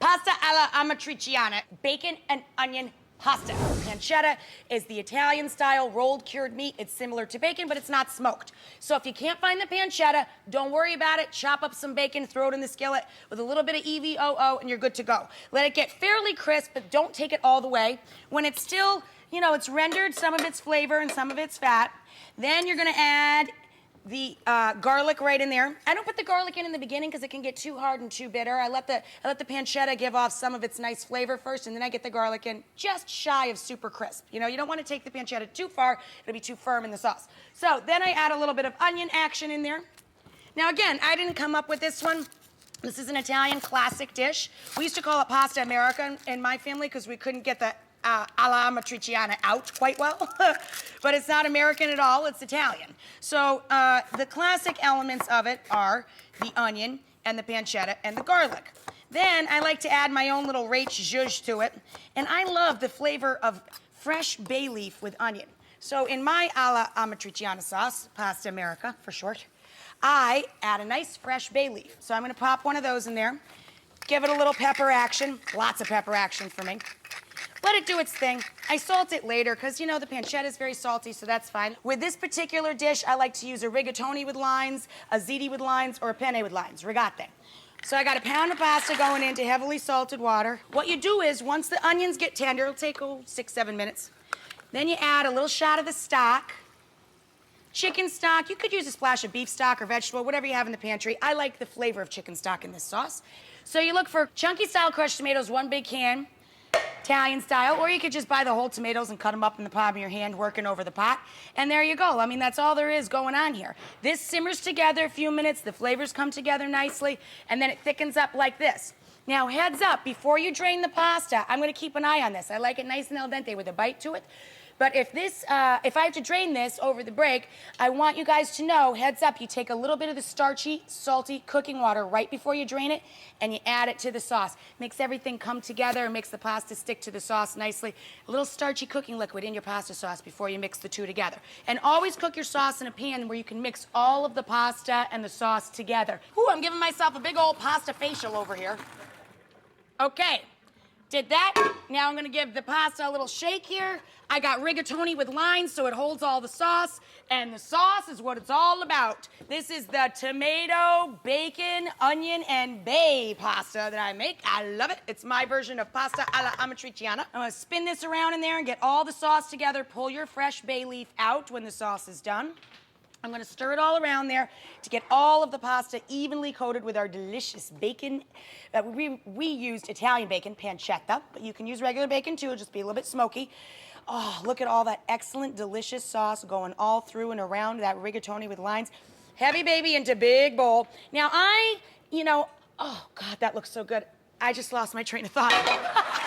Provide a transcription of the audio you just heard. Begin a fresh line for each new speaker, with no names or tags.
Pasta alla amatriciana, bacon and onion pasta. Pancetta is the Italian-style rolled cured meat. It's similar to bacon, but it's not smoked. So if you can't find the pancetta, don't worry about it. Chop up some bacon, throw it in the skillet with a little bit of EVOO, and you're good to go. Let it get fairly crisp, but don't take it all the way. When it's still, you know, it's rendered some of its flavor and some of its fat, then you're gonna add the garlic right in there. I don't put the garlic in the beginning because it can get too hard and too bitter. I let the pancetta give off some of its nice flavor first, and then I get the garlic in just shy of super crisp. You know, you don't want to take the pancetta too far. It'll be too firm in the sauce. So then I add a little bit of onion action in there. Now again, I didn't come up with this one. This is an Italian classic dish. We used to call it pasta America in my family because we couldn't get the alla amatriciana out quite well. But it's not American at all, it's Italian. So the classic elements of it are the onion and the pancetta and the garlic. Then I like to add my own little rate zhuzh to it. And I love the flavor of fresh bay leaf with onion. So in my alla amatriciana sauce, pasta America for short, I add a nice fresh bay leaf. So I'm gonna pop one of those in there, give it a little pepper action, lots of pepper action for me. Let it do its thing. I salt it later because, you know, the pancetta is very salty, so that's fine. With this particular dish, I like to use a rigatoni with lines, a ziti with lines, or a penne with lines, rigate. So I got a pound of pasta going into heavily salted water. What you do is, once the onions get tender, it'll take 6-7 minutes. Then you add a little shot of the stock. Chicken stock, you could use a splash of beef stock or vegetable, whatever you have in the pantry. I like the flavor of chicken stock in this sauce. So you look for chunky style crushed tomatoes, 1 big can. Italian style, or you could just buy the whole tomatoes and cut them up in the palm of your hand working over the pot. And there you go. I mean, that's all there is going on here. This simmers together a few minutes, the flavors come together nicely, and then it thickens up like this. Now, heads up, before you drain the pasta, I'm gonna keep an eye on this. I like it nice and al dente with a bite to it. But if I have to drain this over the break, I want you guys to know, heads up, you take a little bit of the starchy, salty cooking water right before you drain it, and you add it to the sauce. Makes everything come together and makes the pasta stick to the sauce nicely. A little starchy cooking liquid in your pasta sauce before you mix the two together. And always cook your sauce in a pan where you can mix all of the pasta and the sauce together. Ooh, I'm giving myself a big old pasta facial over here. Okay. Did that. Now I'm gonna give the pasta a little shake here. I got rigatoni with lines so it holds all the sauce, and the sauce is what it's all about. This is the tomato, bacon, onion, and bay pasta that I make. I love it. It's my version of pasta alla amatriciana. I'm gonna spin this around in there and get all the sauce together. Pull your fresh bay leaf out when the sauce is done. I'm gonna stir it all around there to get all of the pasta evenly coated with our delicious bacon. We used Italian bacon, pancetta, but you can use regular bacon too, it'll just be a little bit smoky. Oh, look at all that excellent, delicious sauce going all through and around that rigatoni with lines. Heavy baby into big bowl. Now oh God, that looks so good. I just lost my train of thought.